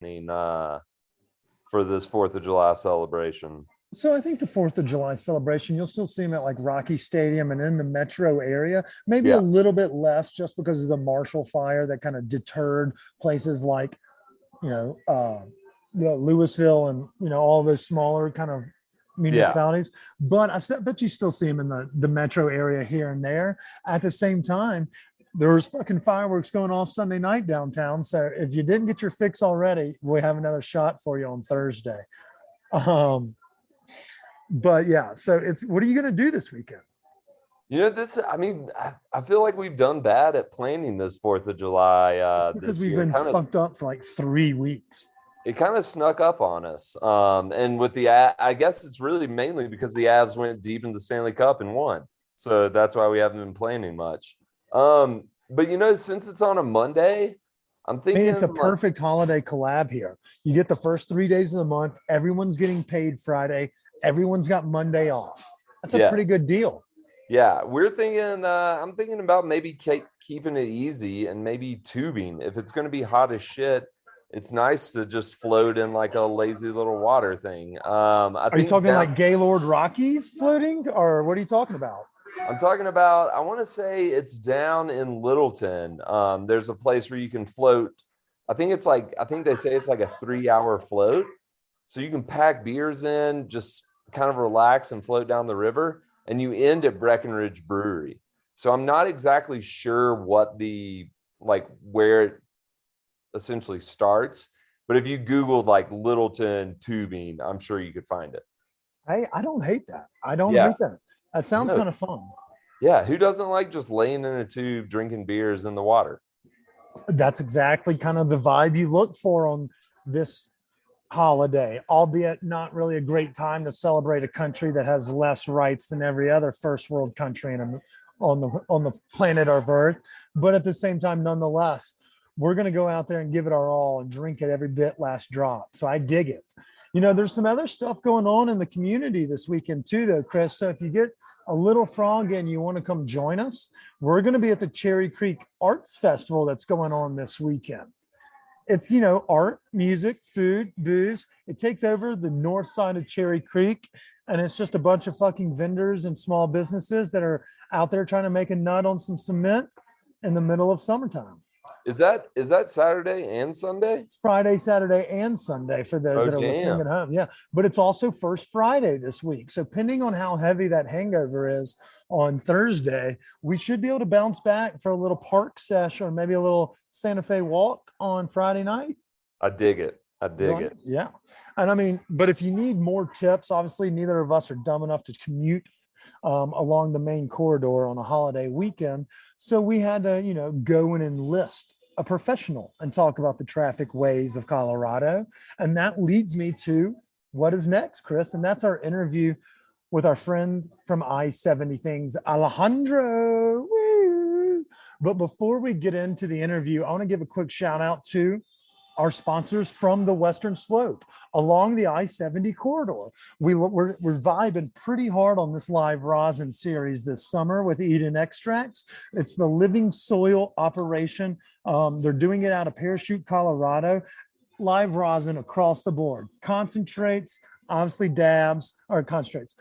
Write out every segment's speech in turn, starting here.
for this 4th of July celebration? So I think the 4th of July celebration, you'll still see them at like Rocky Stadium and in the metro area, maybe a Yeah. little bit less just because of the Marshall fire that kind of deterred places like, Louisville and, all those smaller kind of Yeah. municipalities. But bet you still see them in the metro area here and there. At the same time, there's fucking fireworks going off Sunday night downtown. So if you didn't get your fix already, we have another shot for you on Thursday. But yeah, so what are you going to do this weekend? I feel like we've done bad at planning this 4th of July. Because we've been fucked up for like 3 weeks. It kind of snuck up on us. And with I guess it's really mainly because the Avs went deep in the Stanley Cup and won. So that's why we haven't been planning much. But since it's on a Monday, I'm thinking it's a perfect holiday collab here. You get the first 3 days of the month. Everyone's getting paid Friday. Everyone's got Monday off. That's a pretty good deal. Yeah, we're thinking. I'm thinking about maybe keeping it easy and maybe tubing. If it's going to be hot as shit, it's nice to just float in like a lazy little water thing. Are you talking like Gaylord Rockies floating, or what are you talking about? I'm talking about, I want to say it's down in Littleton. There's a place where you can float. I think they say it's like a 3-hour float. So you can pack beers in, just kind of relax and float down the river, and you end at Breckenridge Brewery. So I'm not exactly sure where it essentially starts, but if you Googled like Littleton tubing, I'm sure you could find it. I don't hate that. I don't hate that. That sounds kind of fun. Yeah, who doesn't like just laying in a tube, drinking beers in the water? That's exactly kind of the vibe you look for on this holiday, albeit not really a great time to celebrate a country that has less rights than every other first world country on the planet of Earth. But at the same time, nonetheless, we're going to go out there and give it our all and drink it every bit last drop. So I dig it. There's some other stuff going on in the community this weekend too, though, Chris. So if you get a little frog and you want to come join us, we're going to be at the Cherry Creek Arts Festival that's going on this weekend. It's, art, music, food, booze. It takes over the north side of Cherry Creek, and it's just a bunch of fucking vendors and small businesses that are out there trying to make a nut on some cement in the middle of summertime. Is that Saturday and Sunday? It's Friday, Saturday, and Sunday for those that are listening at home. Yeah, but it's also First Friday this week. So depending on how heavy that hangover is on Thursday, we should be able to bounce back for a little park sesh or maybe a little Santa Fe walk on Friday night. I dig it. Yeah. And but if you need more tips, obviously neither of us are dumb enough to commute along the main corridor on a holiday weekend. So we had to, go and enlist a professional and talk about the traffic ways of Colorado. And that leads me to what is next, Chris. And that's our interview with our friend from I-70 Things, Alejandro. Woo! But before we get into the interview, I want to give a quick shout out to our sponsors from the Western Slope along the I-70 corridor. We're vibing pretty hard on this live rosin series this summer with Eden Extracts. It's the living soil operation. They're doing it out of Parachute, Colorado. Live rosin across the board. Concentrates, obviously dabs, or concentrates,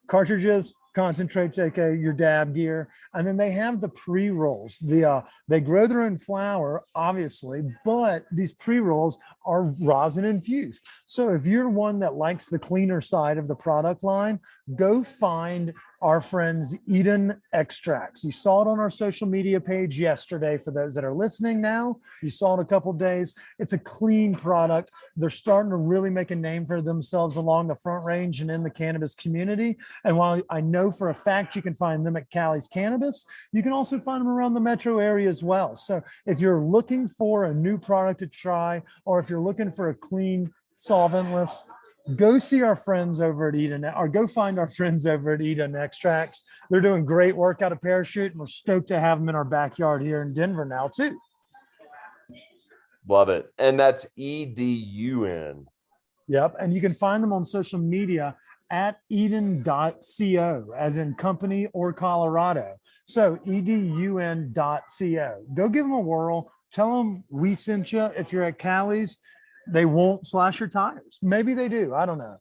cartridges, concentrates, aka your dab gear, and then they have the pre-rolls. They grow their own flower, obviously, but these pre-rolls are rosin infused. So if you're one that likes the cleaner side of the product line, go find our friends Eden Extracts. You saw it on our social media page yesterday. For those that are listening now, you saw it a couple days. It's a clean product. They're starting to really make a name for themselves along the Front Range and in the cannabis community. And while I know for a fact you can find them at Cali's Cannabis, you can also find them around the metro area as well. So if you're looking for a new product to try, or if you're looking for a clean, solventless, go see our friends over at Eden, or go find our friends over at Eden Extracts. They're doing great work out of Parachute, and we're stoked to have them in our backyard here in Denver now too. Love it. And that's EDUN. Yep. And you can find them on social media at eden.co, as in company or Colorado. So edun.co. Go give them a whirl. Tell them we sent you if you're at Cali's. they won't slash your tires. Maybe they do. I don't know.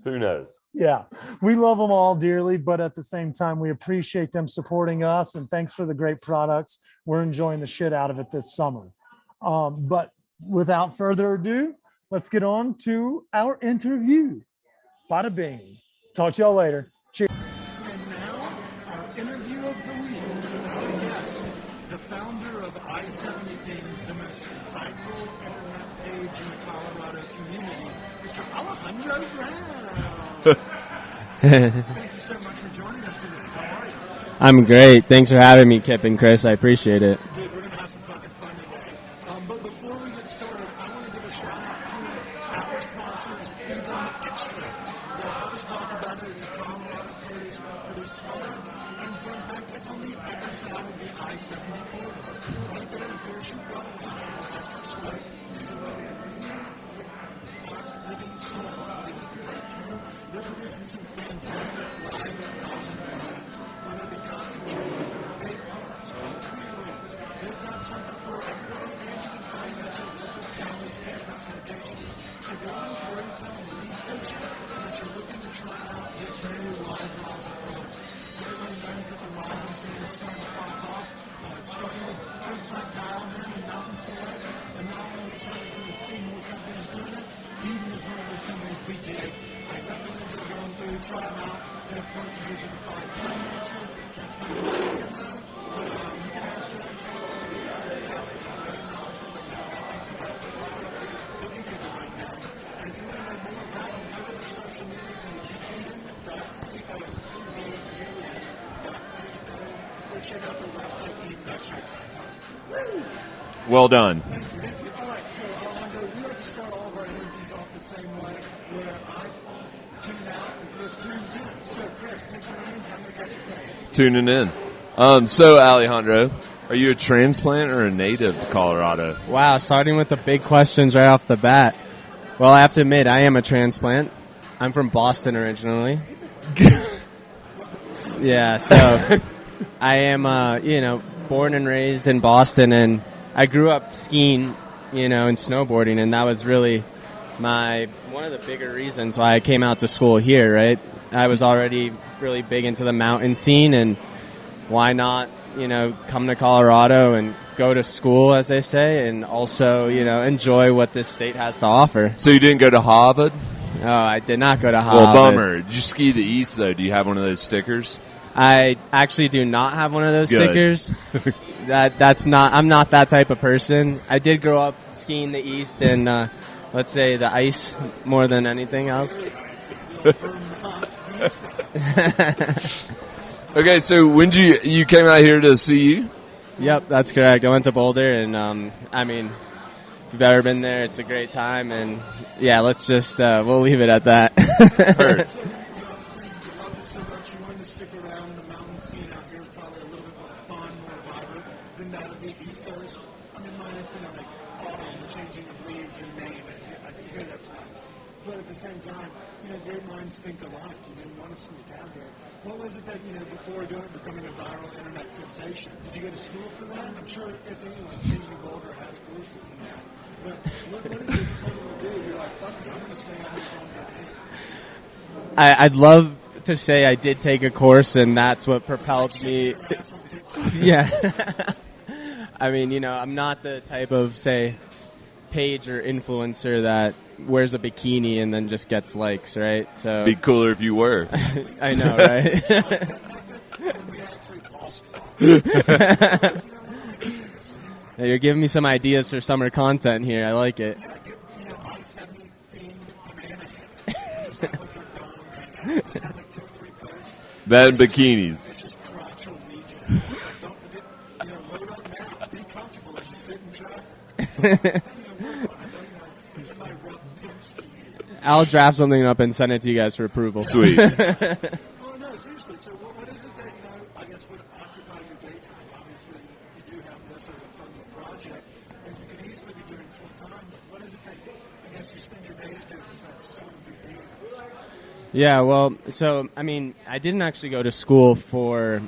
Who knows? Yeah, we love them all dearly, but at the same time, we appreciate them supporting us. And thanks for the great products. We're enjoying the shit out of it this summer. But without further ado, let's get on to our interview. Bada bing. Talk to y'all later. Cheers. And now, our interview of the week with our guest, the founder of I-70 Things, the most insightful internet page in the Colorado community, Mr. Alejandro Brown. Thank you so much for joining us today. How are you? I'm great. Thanks for having me, Kip and Chris. I appreciate it. Dude, we're going to have some fucking fun today. But before we get started, I want to give a shout out to our sponsors, Even Extract. We'll always talk about it. It's a Colorado produced product. And fun fact, it's on the other side of the I-70 corridor. Right there in Parachute, Colorado. Extra sweat. Living soil. Is the right term. They're producing some fantastic live rosin products, whether it be concentrates, vape parts, tree rings. They've got something for everybody, and you can find them at your local Cali's campus locations. So go on through and tell them we sent you and that you're looking to try out this new live rosin product. Everybody knows that the rosin scene is starting to pop off. It's starting with groups like Dialman and Mountain Select, and now all of a sudden we've seen more companies doing it. Even as one of those companies we dig, I recommend you going through, try them out, and of course you're using the 510 nature. That's going to be good enough, but you can ask for that talk to the Cali's very knowledgeable, they know things about the products. They can give you right now. And if you want to know more about them, go to their social media page, eden.co, eden.co, or check out their website, edenextract.com. Well done. Thank you. All right, so Alejandro, we like to start all of our interviews off the same way, where I tune out and Chris tunes in. So, Chris, take the reins. I'm going to catch your fade. Tuning in. So, Alejandro, are you a transplant or a native to Colorado? Wow, starting with the big questions right off the bat. Well, I have to admit, I am a transplant. I'm from Boston originally. Yeah, so I am, born and raised in Boston, and I grew up skiing, and snowboarding, and that was really one of the bigger reasons why I came out to school here, right? I was already really big into the mountain scene, and why not, come to Colorado and go to school, as they say, and also, enjoy what this state has to offer. So you didn't go to Harvard? Oh, I did not go to Harvard. Well, bummer. Did you ski the East, though? Do you have one of those stickers? I actually do not have one of those Good. stickers. I'm not that type of person. I did grow up skiing the East and, let's say, the ice more than anything else. Okay, so when you came out here to CU? Yep, that's correct. I went to Boulder, and if you've ever been there, it's a great time. And yeah, let's just we'll leave it at that. Heard. Stick around. The mountain scene out here is probably a little bit more fun, more vibrant than that of the East Coast. I mean, minus, like autumn, the changing of leaves in May. I hear that's nice. But at the same time, great minds think alike. You didn't want to sneak out there. What was it that, before becoming a viral internet sensation? Did you go to school for that? I'm sure if anyone, CU Boulder has courses in that. But what did you tell them to do? You're like, fuck it, I'm going to stay on this on that day. I'd love to say I did take a course, and that's what propelled me. Yeah. I mean, I'm not the type of, say, page or influencer that wears a bikini and then just gets likes, right? So Be cooler if you were. I know, right? Now you're giving me some ideas for summer content here. I like it. That and bikinis. I'll draft something up and send it to you guys for approval. Sweet. Oh, no, seriously. So what is it that, I guess would occupy your daytime? Obviously, you do have this as a fun little project, and you could easily be doing full-time, but what is it that, I guess, you spend your days doing besides sewing your deals? Yeah, well, so, I didn't actually go to school for,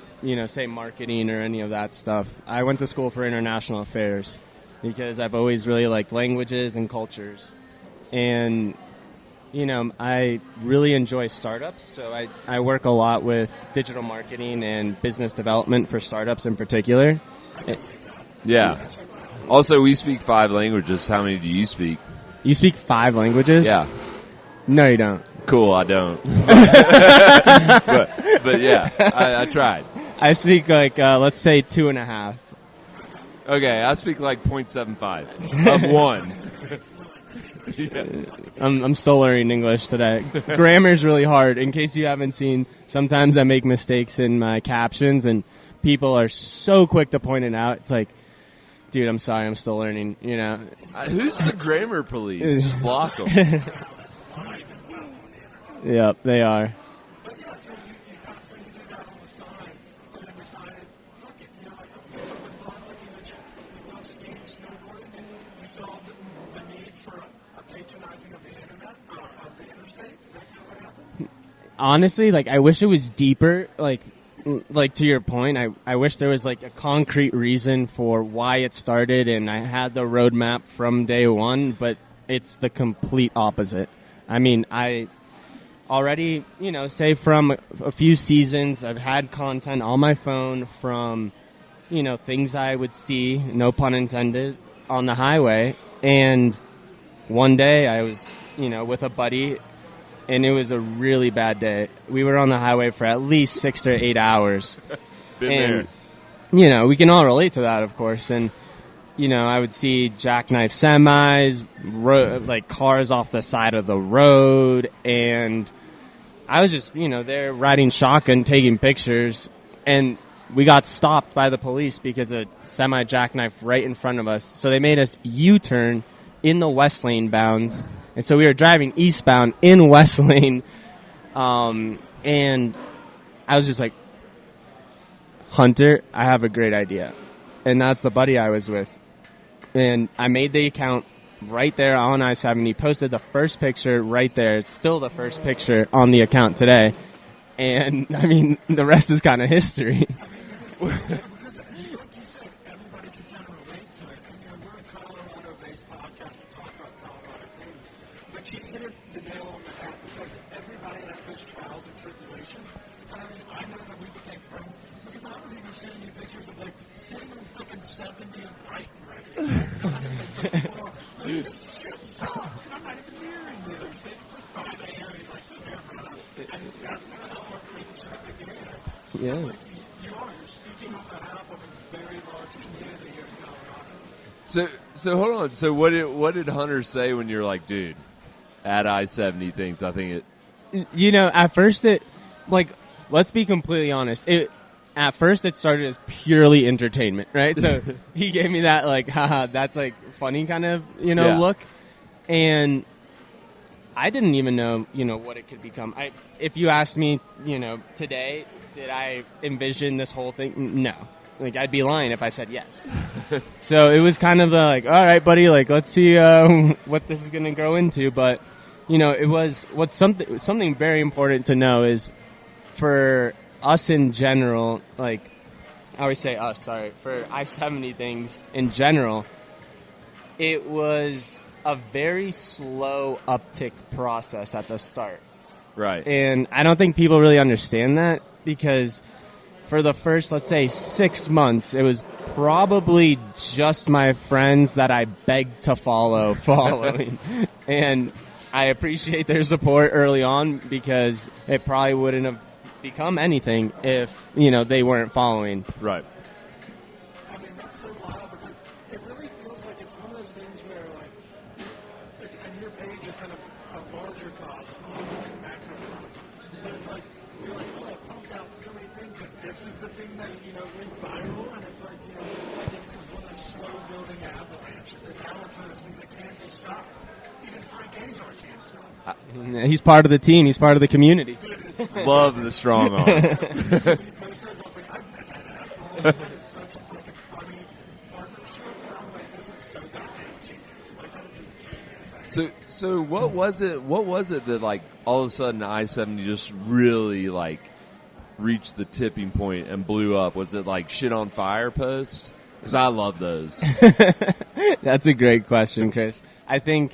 say, marketing or any of that stuff. I went to school for international affairs because I've always really liked languages and cultures. and I really enjoy startups. So I work a lot with digital marketing and business development for startups in particular. Yeah. Also, we speak 5 languages. How many do you speak? You speak 5 languages? Yeah. No, you don't. Cool, I don't. but yeah, I tried. I speak let's say 2.5. Okay, I speak like 0.75 of 1. Yeah. I'm still learning English today. Grammar's really hard. In case you haven't seen, sometimes I make mistakes in my captions, and people are so quick to point it out. It's like, dude, I'm sorry, I'm still learning. Who's the grammar police? Just block them. Yep, they are. Honestly, I wish it was deeper. Like to your point, I wish there was a concrete reason for why it started, and I had the roadmap from day one. But it's the complete opposite. I mean, I already, say from a few seasons, I've had content on my phone from, things I would see, no pun intended, on the highway. And one day I was, with a buddy, and it was a really bad day. We were on the highway for at least 6 to 8 hours. Been there. We can all relate to that, of course. And, I would see jackknife semis, cars off the side of the road, and I was just, there riding shotgun, taking pictures, and we got stopped by the police because a semi jackknife right in front of us. So they made us U-turn in the West Lane bounds, and so we were driving eastbound in West Lane, and I was just like, Hunter, I have a great idea. And that's the buddy I was with. And I made the account right there on I-70, posted the first picture right there. It's still the first picture on the account today. And, I mean, the rest is kind of history. Yeah. So hold on. So what did Hunter say when you're like, dude, at I-70 things? I think it. At first let's be completely honest. At first it started as purely entertainment, right? So he gave me that haha, that's funny kind of look, and I didn't even know what it could become. If you asked me today, did I envision this whole thing? No. I'd be lying if I said yes. So it was kind of all right, buddy, let's see what this is going to grow into. But, it was something very important to know is for us in general, I always say us, sorry, for I-70 things in general, it was a very slow uptick process at the start. Right. And I don't think people really understand that because for the first, let's say, 6 months, it was probably just my friends that I begged to following. And I appreciate their support early on because it probably wouldn't have become anything if, they weren't following. Right. I mean, that's so wild because it really feels like it's one of those things where, and your page is kind of a larger cause, almost macrocosm. But it's you're oh, I pumped out so many things, and this is the thing that, went viral, and it's it's one of those slow building avalanches, and now it's one of those things that can't be stopped. Even Frank Azar can't stop. He's part of the team. He's part of the community. Love the strong arm. So what was it? What was it that all of a sudden I-70 just really reached the tipping point and blew up? Was it shit on fire post? Because I love those. That's a great question, Chris. I think